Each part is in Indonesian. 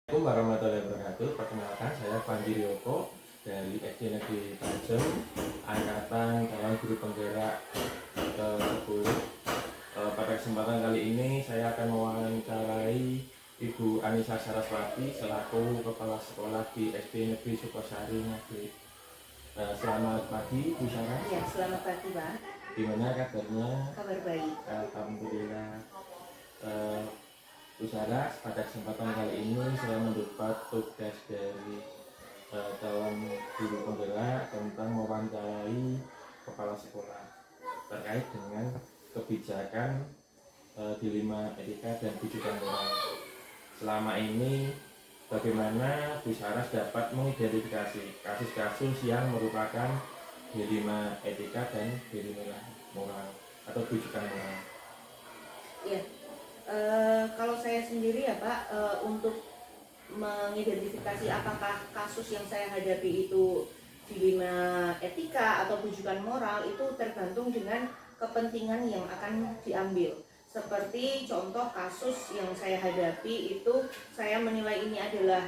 Assalamualaikum warahmatullahi wabarakatuh. Perkenalkan, saya Panji Ryoko dari SD Negeri Tajem, angkatan calon guru penggerak ke-10. Pada kesempatan kali ini saya akan mewawancarai Ibu Anissa Saraswati selaku Kepala Sekolah di SD Negeri Sukosari Negeri. Selamat pagi, Bu Sarah. Ya, selamat pagi, Pak. Gimana kabarnya? Kabar baik. Alhamdulillah. Bu Sarah, pada kesempatan kali ini saya mendapat tugas dari calon guru penggerak tentang mewawancarai kepala sekolah terkait dengan kebijakan dilema etika dan bijukan moral. Selama ini bagaimana Bu Saras dapat mengidentifikasi kasus-kasus yang merupakan dilema etika dan dilema moral atau bijukan moral? Ya, kalau saya sendiri ya Pak, untuk mengidentifikasi apakah kasus yang saya hadapi itu dilema etika atau bujukan moral itu tergantung dengan kepentingan yang akan diambil. Seperti contoh kasus yang saya hadapi itu saya menilai ini adalah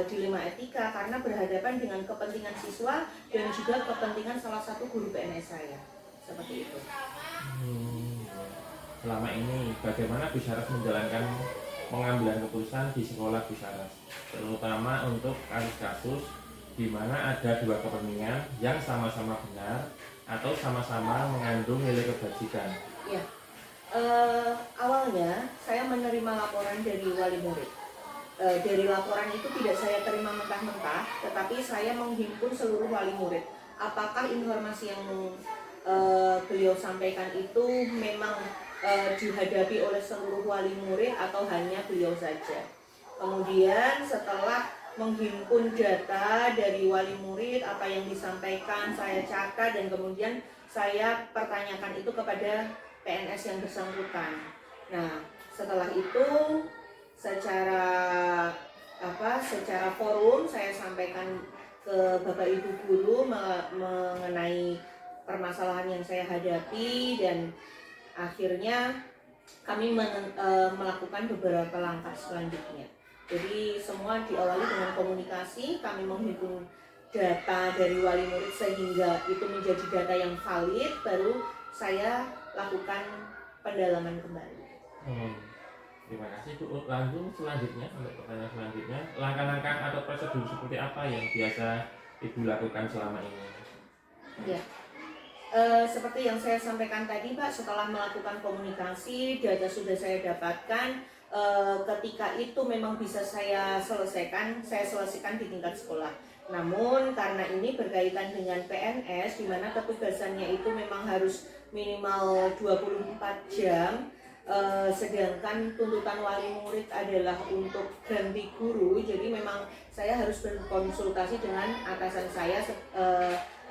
dilema etika karena berhadapan dengan kepentingan siswa dan juga kepentingan salah satu guru PNS saya. Seperti itu. Selama ini bagaimana Bu Saras menjalankan pengambilan keputusan di sekolah Bu Saras, terutama untuk kasus-kasus di mana ada dua kepentingan yang sama-sama benar atau sama-sama mengandung nilai kebajikan? Ya, awalnya saya menerima laporan dari wali murid. Dari laporan itu tidak saya terima mentah-mentah, tetapi saya menghimpun seluruh wali murid. Apakah informasi yang beliau sampaikan itu memang dihadapi oleh seluruh wali murid atau hanya beliau saja. Kemudian setelah menghimpun data dari wali murid, apa yang disampaikan saya catat dan kemudian saya pertanyakan itu kepada PNS yang bersangkutan. Nah, setelah itu secara forum saya sampaikan ke Bapak Ibu guru mengenai permasalahan yang saya hadapi dan akhirnya kami melakukan beberapa langkah selanjutnya. Jadi semua diawali dengan komunikasi, kami menghimpun data dari wali murid sehingga itu menjadi data yang valid, baru saya lakukan pendalaman kembali. Terima kasih Bu. Lanjut selanjutnya, untuk pertanyaan selanjutnya, langkah-langkah atau prosedur seperti apa yang biasa Ibu lakukan selama ini? Ya. Seperti yang saya sampaikan tadi Pak, setelah melakukan komunikasi, data sudah saya dapatkan, ketika itu memang bisa saya selesaikan di tingkat sekolah. Namun karena ini berkaitan dengan PNS, di mana ketugasannya itu memang harus minimal 24 jam, sedangkan tuntutan wali murid adalah untuk ganti guru, jadi memang saya harus berkonsultasi dengan atasan saya,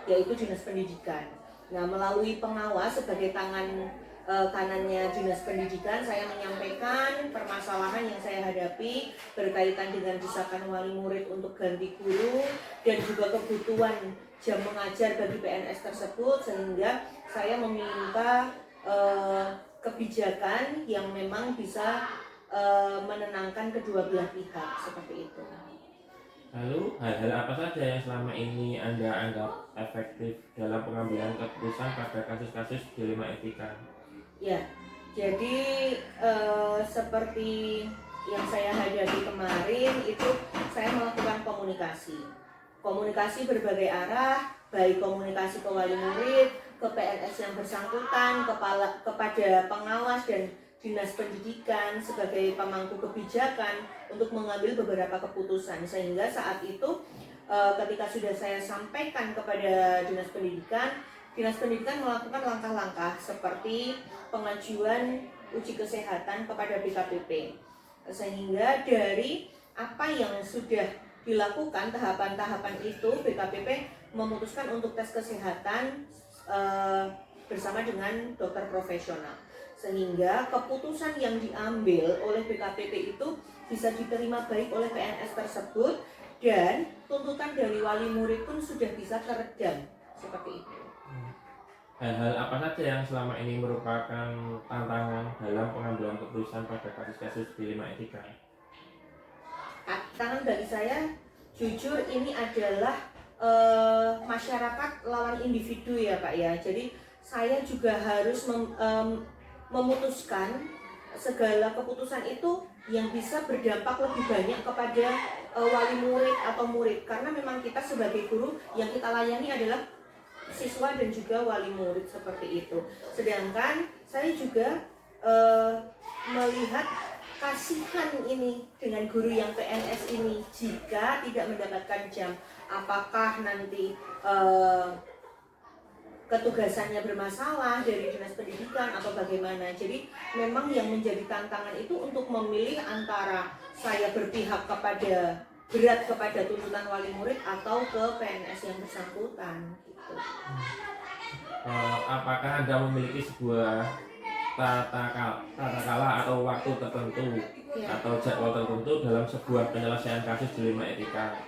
yaitu Dinas Pendidikan. Nah, melalui pengawas sebagai tangan kanannya Dinas Pendidikan, saya menyampaikan permasalahan yang saya hadapi berkaitan dengan desakan wali murid untuk ganti guru dan juga kebutuhan jam mengajar bagi PNS tersebut, sehingga saya meminta kebijakan yang memang bisa menenangkan kedua belah pihak, seperti itu. Lalu hal-hal apa saja yang selama ini Anda anggap efektif dalam pengambilan keputusan pada kasus-kasus dilema etika? Ya, jadi seperti yang saya hadapi kemarin itu saya melakukan komunikasi berbagai arah, baik komunikasi ke wali murid, ke PNS yang bersangkutan, kepada pengawas dan Dinas Pendidikan sebagai pemangku kebijakan untuk mengambil beberapa keputusan, sehingga saat itu ketika sudah saya sampaikan kepada Dinas Pendidikan melakukan langkah-langkah seperti pengajuan uji kesehatan kepada BKPP, sehingga dari apa yang sudah dilakukan tahapan-tahapan itu, BKPP memutuskan untuk tes kesehatan bersama dengan dokter profesional, sehingga keputusan yang diambil oleh BKPP itu bisa diterima baik oleh PNS tersebut dan tuntutan dari wali murid pun sudah bisa teredam, seperti itu. Hal-hal apa saja yang selama ini merupakan tantangan dalam pengambilan keputusan pada kasus-kasus dilema etika? tantangan bagi saya jujur ini adalah masyarakat lawan individu ya Pak ya. Jadi saya juga harus memutuskan segala keputusan itu yang bisa berdampak lebih banyak kepada wali murid atau murid, karena memang kita sebagai guru yang kita layani adalah siswa dan juga wali murid seperti itu. Sedangkan saya juga melihat kasihan ini dengan guru yang PNS ini jika tidak mendapatkan jam, apakah nanti ketugasannya bermasalah dari dinas pendidikan atau bagaimana. Jadi memang yang menjadi tantangan itu untuk memilih antara saya berpihak kepada berat kepada tuntutan wali murid atau ke PNS yang bersangkutan gitu. Apakah Anda memiliki sebuah tata kala atau waktu tertentu atau jadwal tertentu dalam sebuah penyelesaian kasus dilema etika,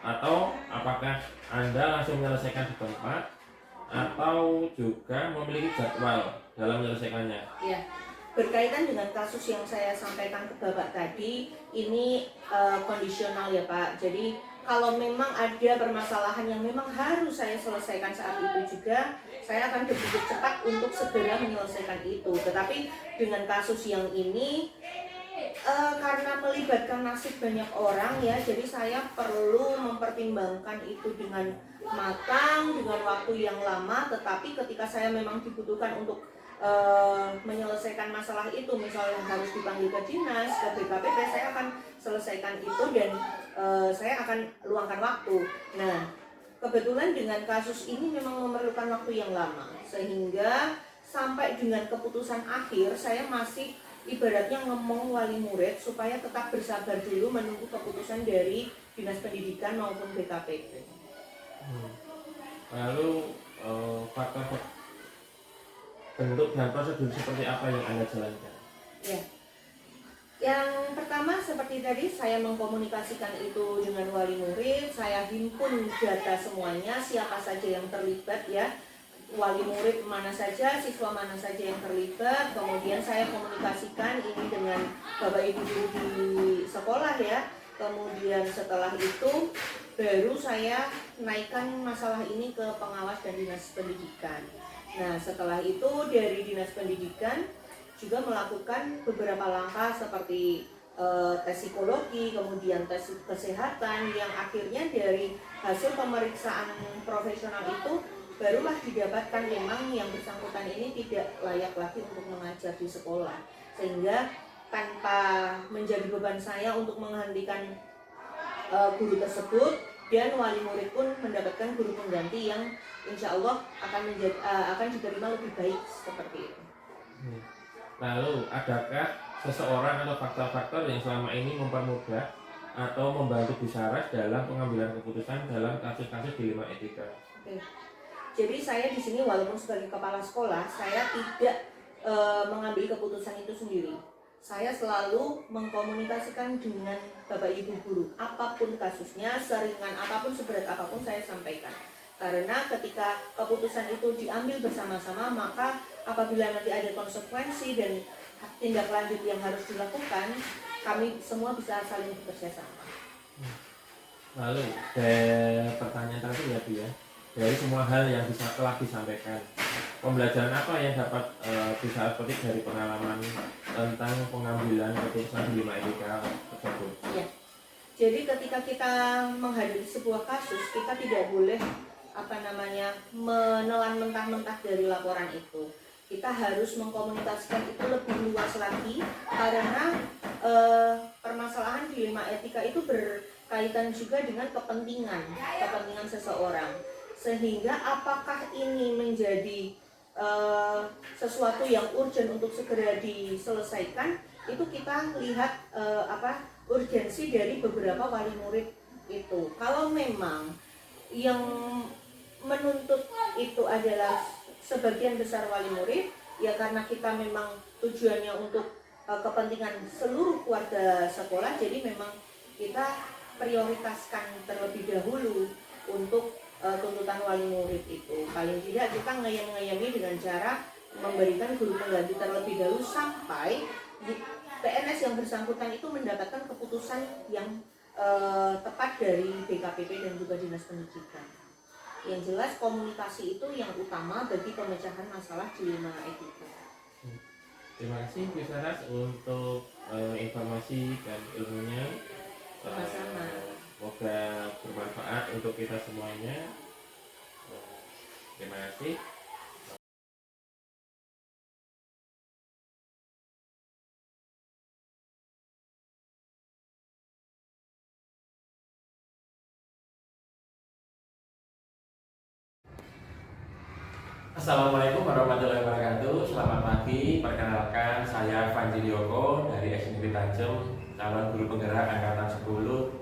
atau apakah Anda langsung menyelesaikan di tempat atau juga memiliki jadwal dalam menyelesaikannya? Ya, berkaitan dengan kasus yang saya sampaikan ke Bapak tadi, ini kondisional ya Pak. Jadi kalau memang ada permasalahan yang memang harus saya selesaikan saat itu juga, saya akan berpikir cepat untuk segera menyelesaikan itu. Tetapi dengan kasus yang ini, karena melibatkan nasib banyak orang ya, jadi saya perlu mempertimbangkan itu dengan matang, dengan waktu yang lama. Tetapi ketika saya memang dibutuhkan untuk menyelesaikan masalah itu, misalnya harus dipanggil ke dinas, ke BKPP, saya akan selesaikan itu dan saya akan luangkan waktu. Nah, kebetulan dengan kasus ini memang memerlukan waktu yang lama, sehingga sampai dengan keputusan akhir saya masih ibaratnya ngomong wali murid supaya tetap bersabar dulu menunggu keputusan dari dinas pendidikan maupun BKPP. Lalu faktor bentuk dan prosedur seperti apa yang Anda jalankan? Ya. Yang pertama seperti tadi, saya mengkomunikasikan itu dengan wali murid, saya himpun data semuanya, siapa saja yang terlibat ya, wali murid mana saja, siswa mana saja yang terlibat. Kemudian saya komunikasikan ini dengan bapak ibu guru di sekolah ya. Kemudian setelah itu baru saya naikkan masalah ini ke pengawas dan dinas pendidikan. Nah, setelah itu dari dinas pendidikan juga melakukan beberapa langkah seperti tes psikologi, kemudian tes kesehatan, yang akhirnya dari hasil pemeriksaan profesional itu barulah didapatkan memang yang bersangkutan ini tidak layak lagi untuk mengajar di sekolah, sehingga tanpa menjadi beban saya untuk menghentikan guru tersebut, dan wali murid pun mendapatkan guru pengganti yang insya Allah akan diterima lebih baik seperti itu. Lalu adakah seseorang atau faktor-faktor yang selama ini mempermudah atau membantu Bu Saras dalam pengambilan keputusan dalam kasus-kasus dilema etika? Oke. Jadi saya di sini walaupun sebagai kepala sekolah, saya tidak mengambil keputusan itu sendiri. Saya selalu mengkomunikasikan dengan Bapak Ibu guru, apapun kasusnya, seringan apapun, seberat apapun saya sampaikan. Karena ketika keputusan itu diambil bersama-sama, maka apabila nanti ada konsekuensi dan tindak lanjut yang harus dilakukan, kami semua bisa saling bekerja sama. Lalu pertanyaan terakhir ya Bu ya, dari semua hal yang telah disampaikan, pembelajaran apa yang dapat bisa petik dari pengalaman tentang pengambilan keputusan dilema etika tersebut? Ya. Jadi ketika kita menghadapi sebuah kasus, kita tidak boleh menelan mentah-mentah dari laporan itu. Kita harus mengkomunikasikan itu lebih luas lagi, karena permasalahan dilema etika itu berkaitan juga dengan kepentingan seseorang. Sehingga apakah ini menjadi sesuatu yang urgent untuk segera diselesaikan, itu kita lihat urgensi dari beberapa wali murid itu. Kalau memang yang menuntut itu adalah sebagian besar wali murid, ya karena kita memang tujuannya untuk kepentingan seluruh keluarga sekolah, jadi memang kita prioritaskan terlebih dahulu untuk tuntutan wali murid itu. Paling tidak kita ngayam-ngayami dengan cara memberikan guru pengganti terlebih dahulu sampai PNS yang bersangkutan itu mendapatkan keputusan yang tepat dari BKPP dan juga Dinas Pendidikan. Yang jelas komunikasi itu yang utama bagi pemecahan masalah dilema etika. Terima kasih Bu Saras untuk informasi dan ilmunya. Sama-sama. Semoga bermanfaat untuk kita semuanya. Terima kasih. Assalamualaikum warahmatullahi wabarakatuh. Selamat pagi. Perkenalkan, saya Fanji Dioko dari SMP Tajem, calon guru penggerak angkatan 10.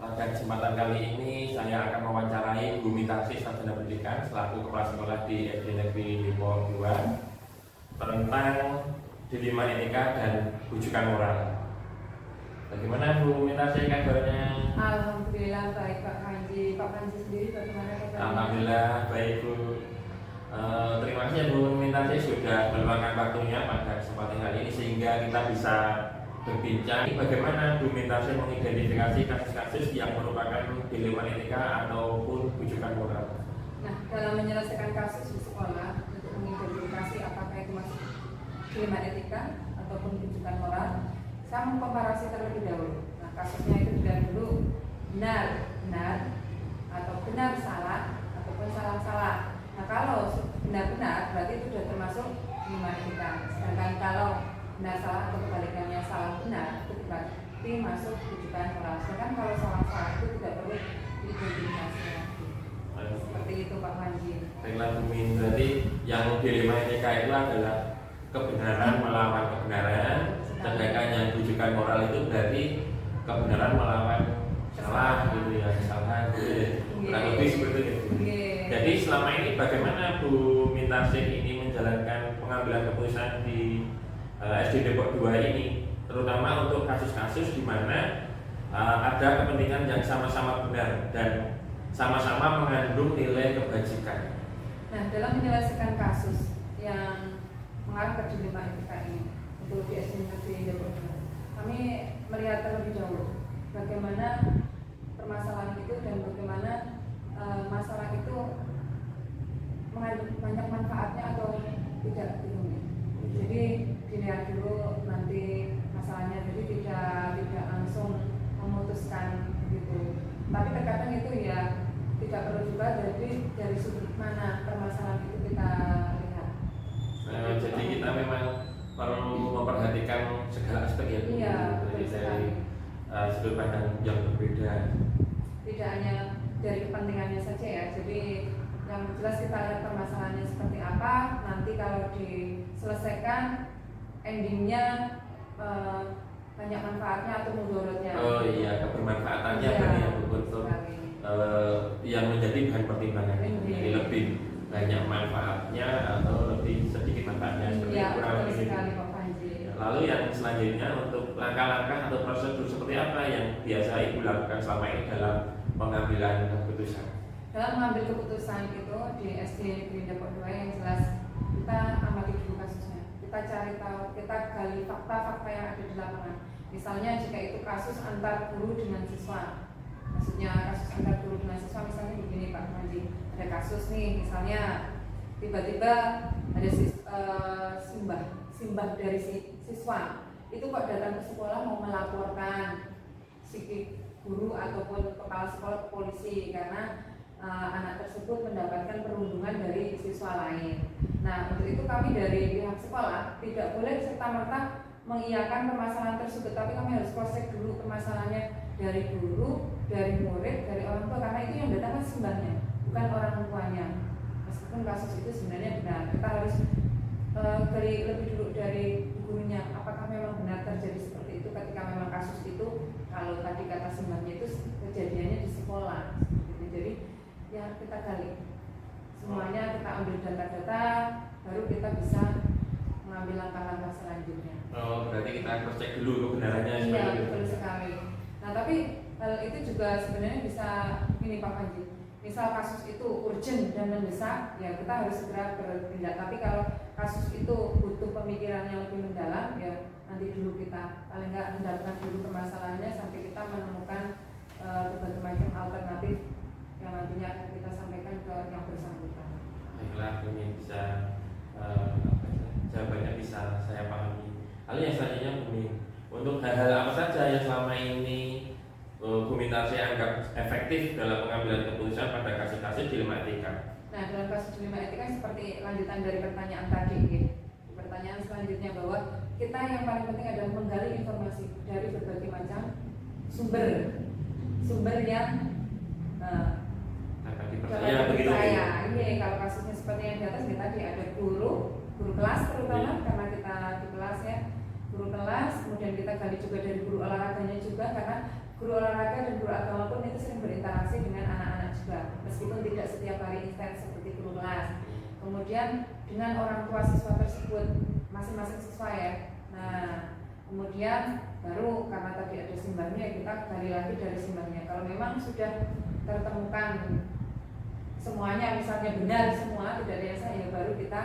Pada kesempatan kali ini saya akan mewawancarai Bu Mintasi Sarjana Pendidikan selaku kepala sekolah di SD Negeri Lipo 2 tentang dilema etika dan rujukan moral. Bagaimana Bu Mintasi kabarnya? Alhamdulillah baik Pak Panji. Pak Panji sendiri bagaimana kabarnya? Alhamdulillah baik Bu. Terima kasih Bu Mintasi sudah meluangkan waktunya pada kesempatan kali ini sehingga kita bisa berbincang bagaimana Bu Mintasi mengidentifikasi kasus-kasus yang merupakan dilema etika ataupun rujukan moral. Nah, dalam menyelesaikan kasus di sekolah untuk mengidentifikasi apakah itu masuk dilema etika ataupun rujukan moral, saya mengkomparasi terlebih dahulu. Nah, kasusnya itu dari dulu benar atau benar salah ataupun salah. Nah, kalau benar-benar berarti itu sudah termasuk dilema etika. Sedangkan kalau benar salah atau kebalikannya salah benar itu berarti masuk rujukan moral. Sedangkan kalau salah itu tidak perlu diidentifikasi lagi. Seperti itu Pak Panji. Baiklah Bu Min, berarti yang dilema etika itu adalah kebenaran melawan kebenaran, sedangkan yang rujukan moral itu berarti kebenaran melawan salah gitu ya, kesalahan gitu ya. Kurang lebih seperti itu. Jadi selama ini bagaimana Bu Mintasi ini menjalankan pengambilan keputusan di SD Depok 2 ini, terutama untuk kasus-kasus di mana ada kepentingan yang sama-sama benar dan sama-sama mengandung nilai kebajikan. Nah, dalam menyelesaikan kasus yang mengarah ke dilema etika ini untuk di SD Negeri Depok 2, kami melihat terlebih dahulu bagaimana permasalahan itu dan bagaimana masalah itu mengandung banyak manfaatnya atau tidak gitu. Jadi dilihat dulu nanti masalahnya, jadi tidak langsung memutuskan gitu. Tapi terkadang itu ya tidak perlu juga dari sudut mana permasalahan itu kita lihat. Jadi kita memang perlu memperhatikan segala aspek ya. Iya, dari sekali. sudut pandang yang berbeda. Tidak hanya dari kepentingannya saja ya. Jadi yang jelas kita lihat permasalahannya seperti apa. Nanti kalau diselesaikan endingnya banyak manfaatnya atau mudorotnya. Oh iya, kebermanfaatannya Iya, berarti yang betul yang menjadi bahan pertimbangan. Iya. Jadi lebih banyak manfaatnya atau lebih sedikit manfaatnya seperti Iya, kurang betul lebih. sekali Pak Panji. Lalu yang selanjutnya untuk langkah-langkah atau prosedur seperti apa yang biasa Ibu lakukan selama ini dalam pengambilan keputusan? Dalam mengambil keputusan itu di SD Negeri Depok 2 yang jelas kita amati dulu kasusnya. Kita cari tahu, kita gali fakta-fakta yang ada di lapangan. Misalnya jika itu kasus antar guru dengan siswa. Maksudnya kasus antar guru dengan siswa misalnya begini Pak Panji. Ada kasus nih misalnya tiba-tiba ada simbah dari siswa itu kok datang ke sekolah mau melaporkan si guru ataupun kepala sekolah ke polisi karena anak tersebut mendapatkan perundungan dari siswa lain. Nah, untuk itu kami dari pihak sekolah tidak boleh serta-merta mengiyakan permasalahan tersebut, tapi kami harus cross check dulu permasalahannya dari guru, dari murid, dari orang tua, karena itu yang datang kan simbahnya, bukan orang tuanya. Meskipun kasus itu sebenarnya benar, kita harus gali lebih dulu dari gurunya, apakah memang benar terjadi seperti itu ketika memang kasus itu, kalau tadi kata simbahnya itu kejadiannya di sekolah. Jadi ya kita gali semuanya, kita ambil data-data, baru kita bisa mengambil langkah-langkah selanjutnya. Oh, berarti kita cross check dulu kebenarannya. Iya, betul sekali. Nah, tapi hal itu juga sebenarnya bisa ini Pak Panji, misal kasus itu urgent dan mendesak, ya kita harus segera bertindak. Tapi kalau kasus itu butuh pemikiran yang lebih mendalam, ya nanti dulu kita paling nggak mendapatkan dulu permasalahannya sampai kita menemukan berbagai macam alternatif yang nantinya akan kita sampaikan ke yang bersangkutan. Baiklah, ini bisa jawabannya bisa saya pahami. Lalu yang selanjutnya Bumi, untuk hal-hal apa saja yang selama ini Bu Mintarsi anggap efektif dalam pengambilan keputusan pada kasus-kasus dilema etika? Nah, dalam kasus dilema etika seperti lanjutan dari pertanyaan tadi, gitu. Pertanyaan selanjutnya bahwa kita yang paling penting adalah menggali informasi dari berbagai macam sumber yang Dapat dapat dipercaya. Ini kalau kasusnya seperti yang di atas, kita tadi ada guru kelas terutama, karena kita di kelas ya, guru kelas, kemudian kita gali juga dari guru olahraganya juga, karena guru olahraga dan guru agama pun itu sering berinteraksi dengan anak-anak juga, meskipun tidak setiap hari intens seperti guru kelas. Kemudian dengan orang tua siswa tersebut, masing-masing siswa ya. Nah, kemudian baru karena tadi ada sumbernya, kita gali lagi dari sumbernya. Kalau memang sudah tertemukan semuanya, misalnya benar semua, tidak ada yang salah, ya baru kita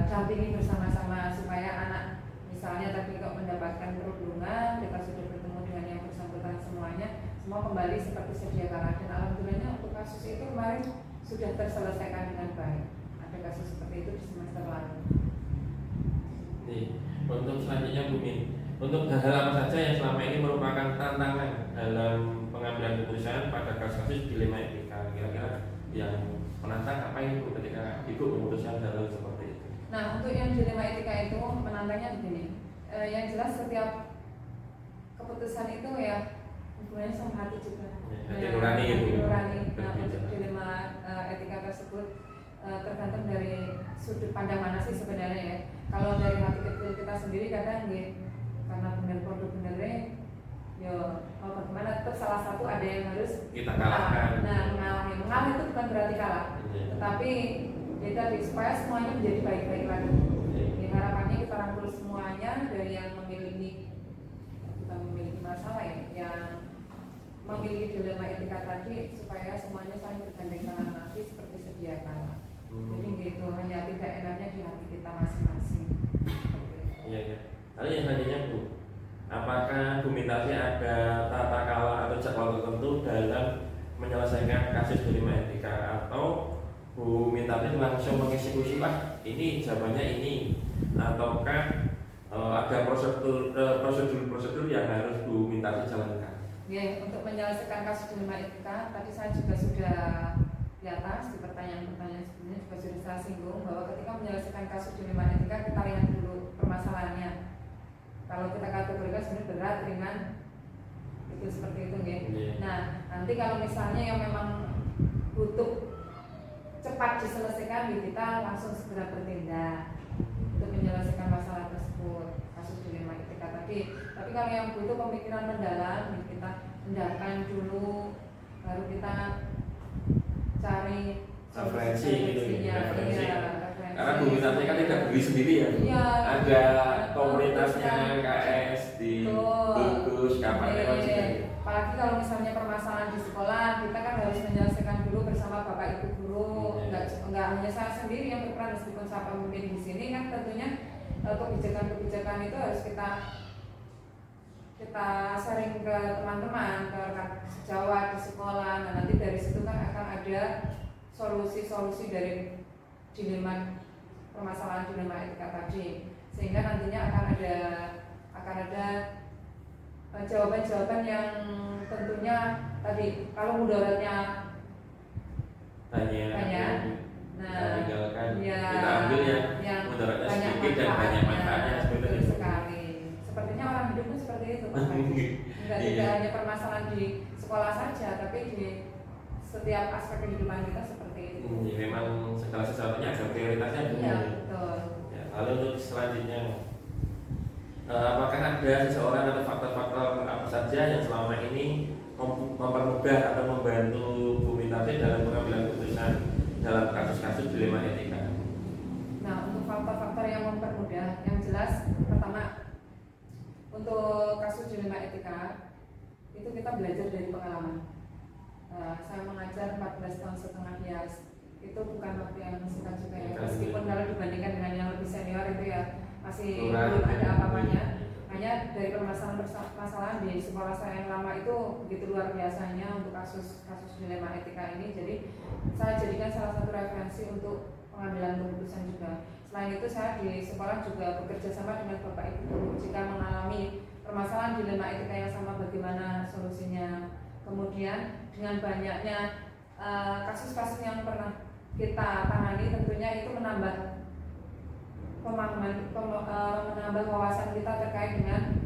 dampingi bersama-sama supaya anak misalnya tadi kok mendapatkan perlindungan, kita sudah bertemu dengan yang bersangkutan semuanya, semua kembali seperti sedia kala. Dan alhamdulillahnya untuk kasus itu kemarin sudah terselesaikan dengan baik. Ada kasus seperti itu di semester lalu. Nih, untuk selanjutnya Bu Min, untuk hal-hal apa saja yang selama ini merupakan tantangan dalam pengambilan keputusan pada kasus-kasus dilema etika, kira-kira yang menantang apa itu ketika Ibu memutuskan hal seperti itu? Nah, untuk yang dilema etika itu menantangnya begini, yang jelas setiap keputusan itu ya hubungannya sama hati juga. Hati nurani itu. Hati nurani. Nah, untuk dilema etika tersebut tergantung dari sudut pandang mana sih sebenarnya ya. Kalau dari hati kecil kita sendiri kadang ya, karena benar produk benernya, ya mau bagaimana tetap salah satu ada yang harus Kita kalahkan. Nah, mengalah itu bukan berarti kalah, tetapi ya tadi supaya semuanya menjadi baik-baik lagi. Ya, harapannya kita rangkul semuanya dari yang memiliki bukan memiliki masalah ya, yang memiliki dilema etika tadi supaya semuanya saling bergandeng tangan nanti seperti sedia kala. Jadi gitu, hanya tidak enaknya di hati kita masing-masing. Iya, iya. Lalu yang selanjutnya Bu, apakah Bu Mintarsi ada tata cara atau jadwal tertentu dalam menyelesaikan kasus dilema etika, atau Bu Mintarsi langsung mengeksekusi Pak ini jawabannya ini, ataukah ada prosedur yang harus Bu Mintarsi jalankan? Ya, untuk menyelesaikan kasus dilema etika tadi saya juga sudah di atas di pertanyaan-pertanyaan sebelumnya juga sudah saya singgung bahwa ketika menyelesaikan kasus dilema etika kita lihat dulu permasalahannya. Kalau kita kategorikan sebenarnya berat, ringan, itu seperti itu ya. Nah, nanti kalau misalnya yang memang butuh cepat diselesaikan, kita langsung segera bertindak untuk menyelesaikan masalah tersebut, kasus dilema etika tadi. Tapi kalau yang butuh pemikiran mendalam, kita endahkan dulu, baru kita cari referensi gitu ya, referensi. referensi. Karena Bu Mintarsi kan tidak beli sendiri ya, Iya, ada komunitasnya KS di Tugus, kapan lewat juga. Apalagi kalau misalnya permasalahan di sekolah, kita kan harus menyelesaikan dulu bersama Bapak Ibu guru. Enggak hanya saya sendiri yang berperan, meskipun saya pemimpin di sini kan tentunya kebijakan-kebijakan itu harus kita sharing ke teman-teman, ke rekan sejawat di sekolah. Nah, nanti dari situ kan akan ada solusi-solusi dari permasalahan dilema etika tadi, sehingga nantinya akan ada jawaban-jawaban yang tentunya tadi kalau mudaratnya banyak, nah tinggalkan ya, kita ambil yang mudaratnya sedikit dan banyak manfaatnya seperti itu. Sekali. Sepertinya orang hidup pun seperti itu, Pak. Tidak hanya permasalahan di sekolah saja, tapi di setiap aspek kehidupan kita seperti itu. Memang segala sesuatunya ada prioritasnya. Iya, betul. Ya, lalu untuk selanjutnya, apakah ada seseorang atau faktor-faktor apa saja yang selama ini mempermudah atau membantu Bu Mintarsi dalam pengambilan keputusan dalam kasus-kasus dilema etika? Nah, untuk faktor-faktor yang mempermudah, yang jelas pertama untuk kasus dilema etika itu kita belajar dari pengalaman. Saya mengajar 14 tahun setengah ya, itu bukan waktu yang singkat juga ya, meskipun kalau dibandingkan dengan yang lebih senior itu ya masih belum ada apa-apanya. Hanya dari permasalahan di sekolah saya yang lama itu begitu luar biasanya untuk kasus dilema etika ini, jadi saya jadikan salah satu referensi untuk pengambilan keputusan juga. Selain itu saya di sekolah juga bekerja sama dengan Bapak Ibu guru. Jika mengalami permasalahan dilema etika yang sama, bagaimana solusinya. Kemudian dengan banyaknya kasus-kasus yang pernah kita tangani, tentunya itu menambah pemahaman, menambah wawasan kita terkait dengan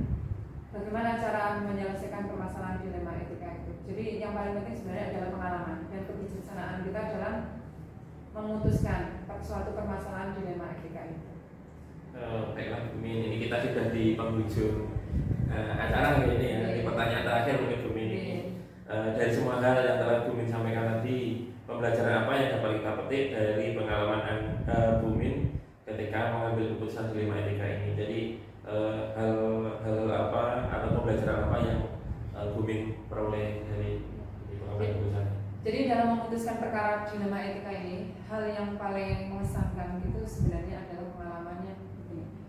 bagaimana cara menyelesaikan permasalahan dilema etika itu. Jadi yang paling penting sebenarnya adalah pengalaman dan kebijaksanaan kita dalam memutuskan suatu permasalahan dilema etika itu. Baiklah Bu Min, ini kita sudah di penghujung acara ini ya. Ini pertanyaan terakhir mungkin Bu Min ini. Dari semua hal yang telah Bu Min sampaikan tadi, pembelajaran apa yang dapat kita petik dari pengalaman Bu Min ketika mengambil keputusan dilema etika ini? Jadi hal apa atau pembelajaran apa yang Bu Min peroleh dari pengambilan keputusan? Jadi dalam memutuskan perkara dilema etika ini, hal yang paling mengesankan itu sebenarnya adalah pengalamannya.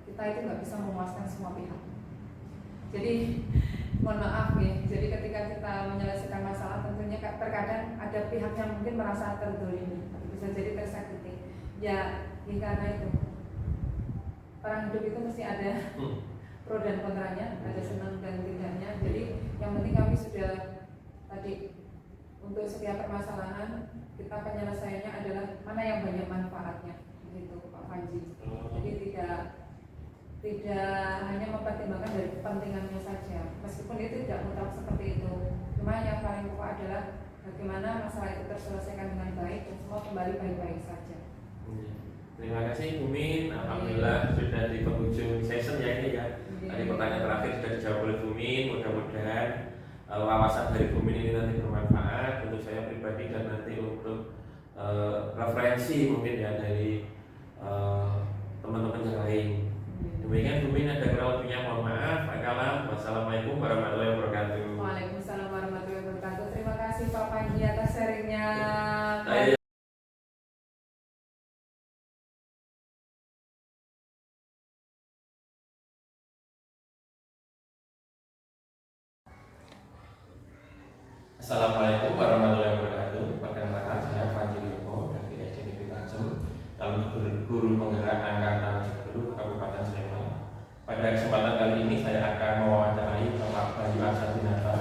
Kita itu nggak bisa memuaskan semua pihak. Jadi mohon maaf ya, jadi ketika kita menyelesaikan masalah, tentunya terkadang ada pihak yang mungkin merasa terdolimi, bisa jadi tersakiti. Ya, karena itu orang hidup itu mesti ada pro dan kontranya, ada senang dan tidaknya. Jadi yang penting kami sudah tadi, untuk setiap permasalahan kita penyelesaiannya adalah mana yang banyak manfaatnya, gitu Pak Panji. Jadi tidak hanya mempertimbangkan dari kepentingannya saja, meskipun itu tidak mutlak seperti itu. Cuma yang paling pokok adalah bagaimana masalah itu terselesaikan dengan baik dan semua kembali baik-baik saja. Terima kasih Bu Min, alhamdulillah sudah di penghujung session ya ini ya. Tadi pertanyaan terakhir sudah dijawab oleh Bu Min. Mudah-mudahan wawasan dari Bu Min ini nanti bermanfaat untuk saya pribadi dan nanti untuk referensi mungkin ya dari teman-teman yang lain. Demikian Bu Min, ada kurang lebihnya mohon maaf. Wassalamualaikum warahmatullahi wabarakatuh. Waalaikumsalam warahmatullahi wabarakatuh. Terima kasih Pak Panji atas sharingnya. Assalamualaikum warahmatullahi wabarakatuh. Perkenalkan saya Panji Loko dari SD Tajem, calon guru penggerak angkatan 10 Kabupaten Sleman. Pada kesempatan kali ini saya akan mewawancarai Bapak Bayu Arsadinata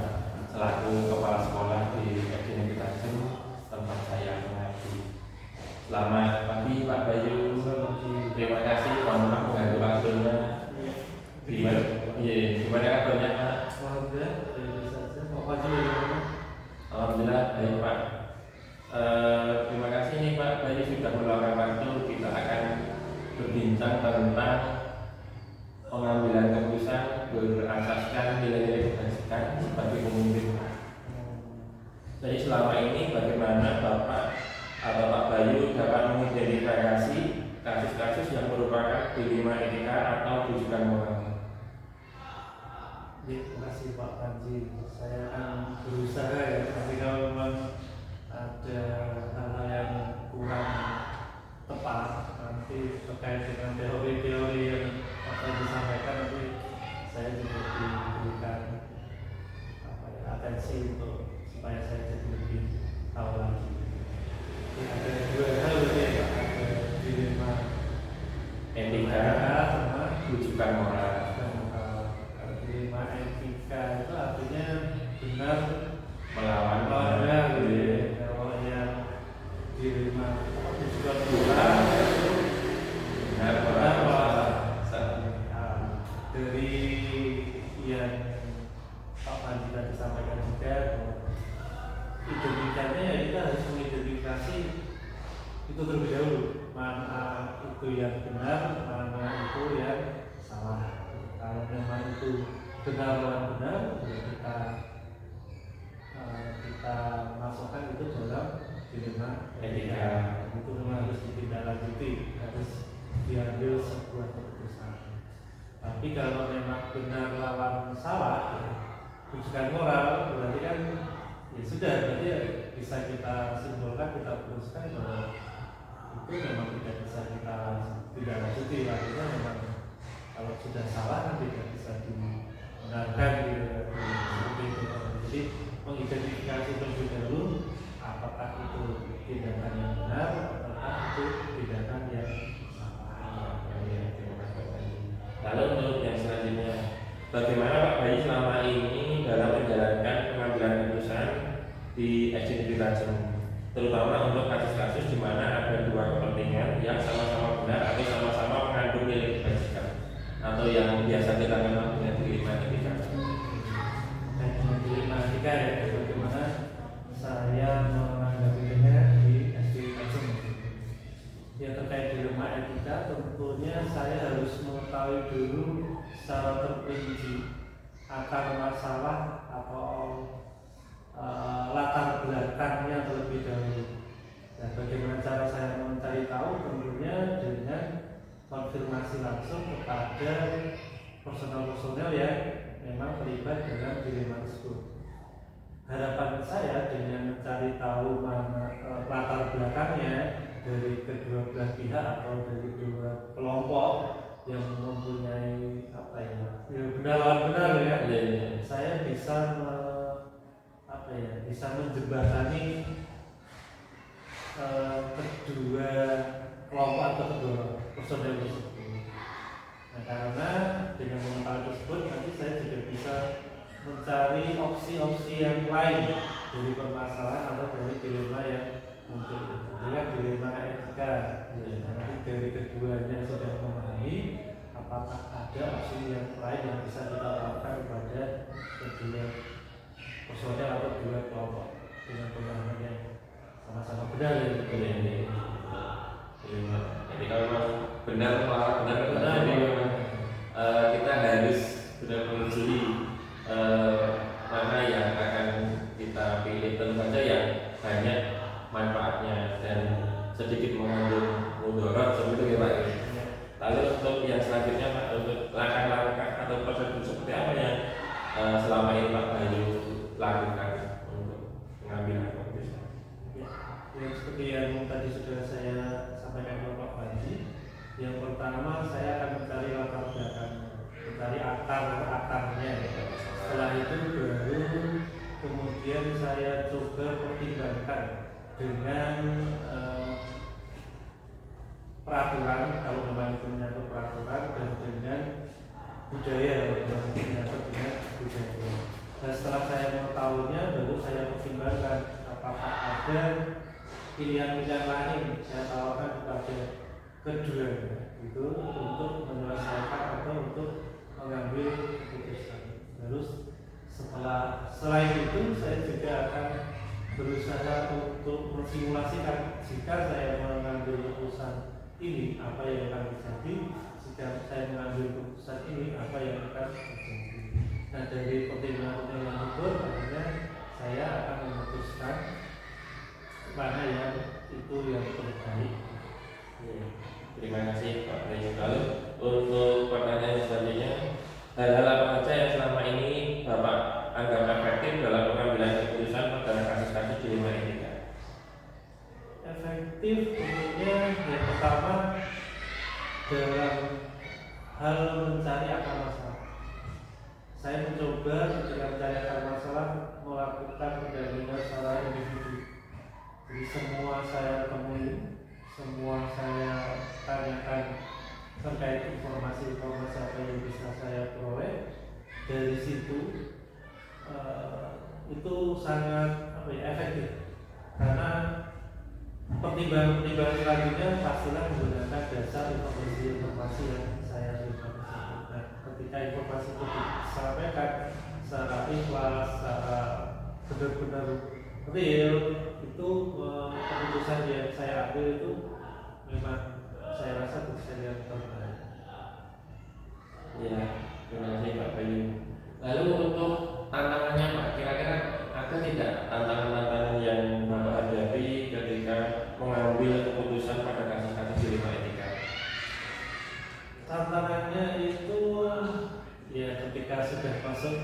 selaku kepala sekolah di SD Tajem tempat saya mengaji. Selamat pagi Pak Bayu. Terima kasih. Mohon maaf mengganggu waktunya. Gimana kabarnya Pak? Alhamdulillah baik Pak. Terima kasih nih Pak Bayu sudah meluangkan waktu. Kita akan berbincang tentang pengambilan keputusan berasaskan nilai-nilai kebajikan sebagai pemimpin. Jadi selama ini bagaimana Bapak atau Pak Bayu dapat mengidentifikasi kasus-kasus yang merupakan dilema etika atau rujukan moral? Terima kasih Pak Panji. Saya akan berusaha ya, tapi kalau memang ada hal-hal yang kurang tepat nanti terkait dengan teori-teori yang akan disampaikan, nanti saya juga diberikan atensi untuk supaya saya jadi lebih tahu lagi. Jadi ada dua hal ya, ada dilema Etika sama rujukan moral. Dilema etika itu artinya benar Melawan kalau yang dilema rujukan moral dari yang Pak Panji tadi sampaikan juga, identifikasinya ya kita harus mengidentifikasi itu terlebih dahulu, mana itu yang benar, mana itu yang salah. Kalau memang itu benar lawan benar, ya kita masukkan itu dalam dilema etika. Itu memang harus ditindaklanjuti, harus diambil sebuah keputusan. Tapi kalau memang benar lawan salah, rujukan moral berarti kan ya sudah, berarti ya bisa kita simpulkan, kita putuskan bahwa itu memang tidak bisa kita tidak lanjuti. Artinya memang kalau sudah salah kan tidak bisa dibenarkan gitu ya, seperti itu. Jadi mengidentifikasi terlebih dahulu apakah itu tindakan yang benar ataukah itu tindakan yang salah. Lalu untuk yang selanjutnya, bagaimana Pak Bayu selama ini dalam menjalankan pengambilan keputusan di SD Negeri Tajem, terutama untuk kasus-kasus di mana ada dua kepentingan yang sama-sama benar atau sama-sama mengandung nilai kebajikan atau yang biasa kita kenal dengan dilematika. Dengan dilematika ya, bagaimana saya menanggapinya di SD Tajem. Ya, terkait dilema etika, tentunya saya harus mengetahui dulu secara terperinci akar masalah atau latar belakangnya terlebih dahulu. Dan bagaimana cara saya mencari tahu? Tentunya dengan konfirmasi langsung kepada personel-personel yang memang terlibat dalam dilema tersebut. Harapan saya dengan mencari tahu mana latar belakangnya dari kedua belah pihak atau dari dua kelompok yang mempunyai benar lawan benar ya, saya bisa bisa menjembatani kedua kelompok atau kedua personel tersebut. Nah, karena dengan mengetahui tersebut nanti saya juga bisa mencari opsi-opsi yang lain dari permasalahan atau dari dilema yang muncul. Dengan dilema etika, nanti dari keduanya sudah memahami apakah ada opsi yang lain yang bisa kita lakukan kepada kedua personel atau kedua kelompok dengan pemahaman yang sama-sama benar ya. Jadi kalau memang benar jadi memang kita harus benar menelusuri mana yang akan kita pilih, tentu saja yang banyak manfaatnya dan sedikit mengandung mudarat seperti itu ya Pak. Lalu untuk yang selanjutnya Pak, untuk langkah-langkah atau prosedur seperti apa yang selama ini Pak Bayu lakukan untuk mengambil keputusan? Ya, seperti yang tadi sudah saya sampaikan ke Pak Panji, yang pertama saya akan mencari latar belakang, mencari akarnya. Setelah itu baru kemudian saya coba pertimbangkan dengan peraturan, kalau memang itu menyangkut peraturan, dan dengan budaya, kalau menyangkut dengan budaya. Dan setelah saya mengetahuinya, baru saya pertimbangkan apakah ada pilihan-pilihan lain saya tawarkan kepada kedua itu untuk menyelesaikan atau untuk mengambil keputusan. Terus selain itu saya juga akan berusaha untuk mensimulasikan jika saya mengambil keputusan ini apa yang akan terjadi, jika saya mengambil keputusan ini apa yang akan terjadi. Nah, dari pertimbangan tersebut akhirnya saya akan memutuskan mana yang itu yang terbaik. Terima kasih Pak Bayu. Lalu untuk pertanyaan selanjutnya, hal-hal apa saja yang selama ini Bapak anggap efektif dalam pengambilan keputusan pada kasus-kasus dilema etika? Efektif tentunya yang pertama dalam hal mencari akar masalah. Saya mencoba ketika mencari akar masalah melakukan pendampingan secara individu. Jadi semua saya temui, semua saya tanyakan terkait informasi-informasi apa yang bisa saya peroleh. Dari situ itu sangat efektif, karena pertimbangan selanjutnya pastilah menggunakan dasar informasi yang saya terima. Nah, ketika informasi itu disampaikan secara ikhlas, secara benar-benar real, itu keputusan yang saya ambil itu memang saya rasa keputusan yang terbaik. Ya, terima kasih Pak Bayu. Lalu untuk tantangannya Pak, kira-kira ada tidak tantangan-tantangan yang Bapak hadapi ketika mengambil keputusan pada kasus-kasus dilema etika? Tantangannya itu ya ketika sudah masuk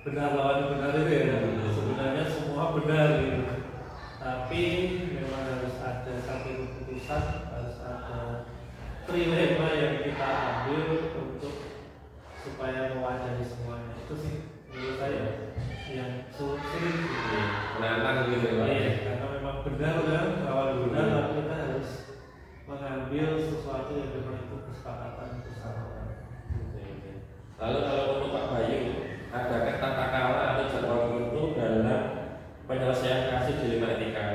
benar lawan benar itu ya, sebenarnya semua benar gitu. tapi memang harus ada satu keputusan, harus ada trilema yang kita ambil untuk supaya mewadahi semuanya. Itu sih menurut saya yang sulit gitu. Menantang gitu ya Pak. Iya, karena memang benar kan, lawan benar, tapi kita harus mengambil sesuatu yang memang itu kesepakatan bersama. Lalu kalau untuk Pak Bayu, adakah tata cara atau jadwal tertentu dalam penyelesaian kasus dilema etika,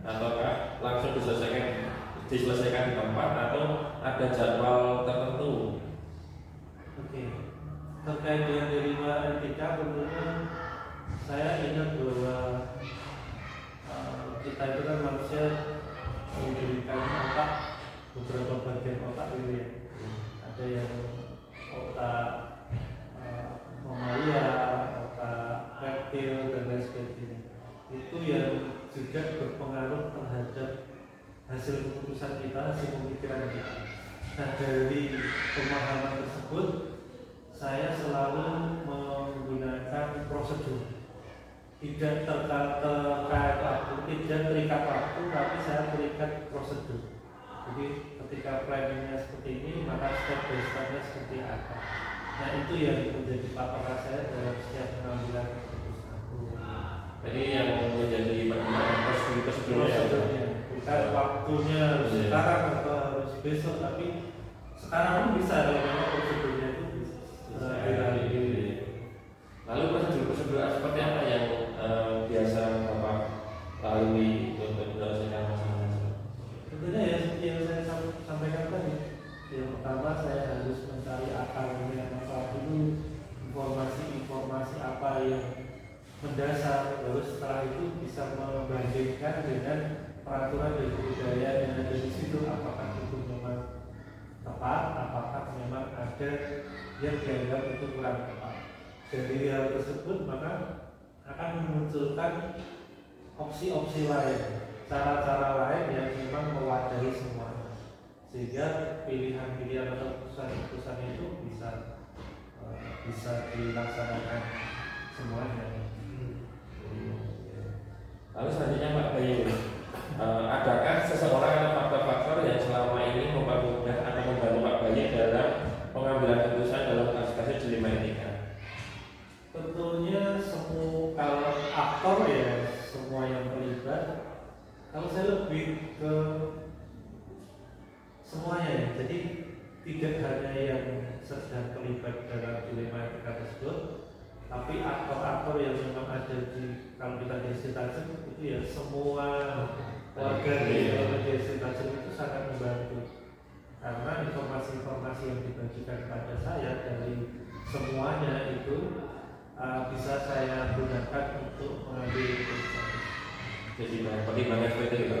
ataukah langsung diselesaikan di tempat atau ada jadwal tertentu? Oke, terkait dengan dilema etika, tentunya saya ingat bahwa kita itu kan manusia diberikan otak, beberapa bagian otak gitu ya. Ada yang otak mamalia, otak reptil dan lain sebagainya. Itu yang juga berpengaruh terhadap hasil keputusan kita, hasil pemikiran kita. Nah, dari pemahaman tersebut saya selalu menggunakan prosedur, tidak terkait waktu, tidak terikat waktu, tapi saya terikat prosedur. Jadi ketika planningnya seperti ini, maka step by stepnya seperti apa. Nah, itu yang menjadi patokan saya dalam setiap pengambilan keputusan. Jadi yang menjadi pertimbangan prosedurnya, bukan waktunya harus sekarang atau harus besok, tapi sekarang pun bisa kalau memang prosedurnya itu bisa. Lalu prosedur seperti apa yang biasa Bapak lalui untuk menyelesaikan masalah? Tentunya ya seperti yang saya sampaikan tadi. Yang pertama saya harus mencari akarnya masalah dulu, informasi apa yang mendasar, lalu setelah itu bisa membandingkan dengan peraturan dan kebudayaan yang ada di situ, apakah itu memang tepat, apakah memang ada yang dianggap itu kurang tepat. Dari hal tersebut maka akan memunculkan opsi-opsi lain, cara-cara lain yang memang mewadahi semuanya, sehingga pilihan-pilihan atau keputusan-keputusan itu bisa dilaksanakan semuanya. Lalu selanjutnya Pak Bayu, adakah seseorang atau faktor-faktor yang selama ini mempermudah atau membantu Pak Bayu dalam pengambilan keputusan dalam kasus-kasus dilema etika? Tentunya semua, kalau aktor ya semua yang terlibat. Kalau saya lebih ke semuanya ya, jadi tidak hanya yang sedang terlibat dalam dilema etika tersebut, tapi aktor-aktor yang memang ada di, kalau kita di Sitajem itu ya semua warga di Sitajem itu sangat membantu, karena informasi-informasi yang dibagikan kepada saya dari semuanya itu bisa saya gunakan untuk mengambil keputusan. Jadi pertimbangan seperti itu.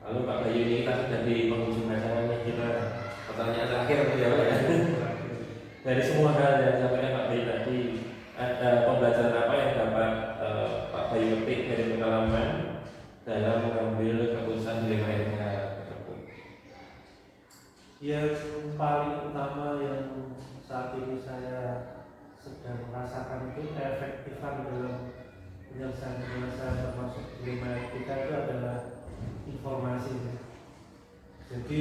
Lalu Pak Bayu ini kita sudah di penghujung acara, kita pertanyaan terakhir ya Pak ya. Dari semua hal yang disampaikan Pak Bayu tadi, ada pembelajaran apa yang dapat Pak Bayu petik dari pengalaman dalam mengambil keputusan dilema etika tersebut? Yang paling utama yang saat ini saya sedang merasakan itu keefektifan dalam penyelesaian termasuk dilema etika itu adalah informasi. Jadi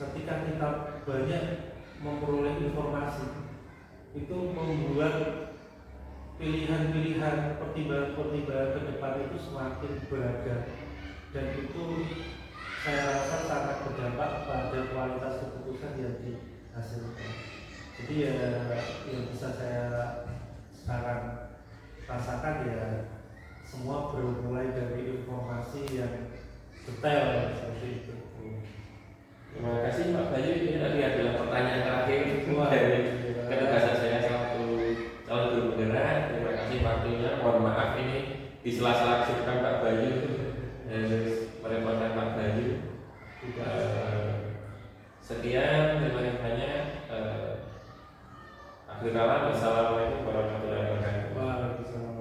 ketika kita banyak memperoleh informasi, itu membuat pilihan-pilihan, pertimbangan-pertimbangan ke depan itu semakin beragam, dan itu saya rasa sangat berdampak pada kualitas keputusan yang dihasilkan. Jadi ya yang bisa saya sekarang rasakan ya semua bermulai dari informasi yang detail seperti itu. Terima kasih Pak Bayu, ini tadi adalah pertanyaan terakhir dari ketegasan saya selaku calon guru penggerak. Terima kasih waktunya. Mohon maaf ini di sela-sela kesibukan Pak Bayu merepotkan Pak Bayu. Sekian, terima kasih banyak. Akhir kalam, wassalamualaikum warahmatullahi wabarakatuh. Waalaikumsalam.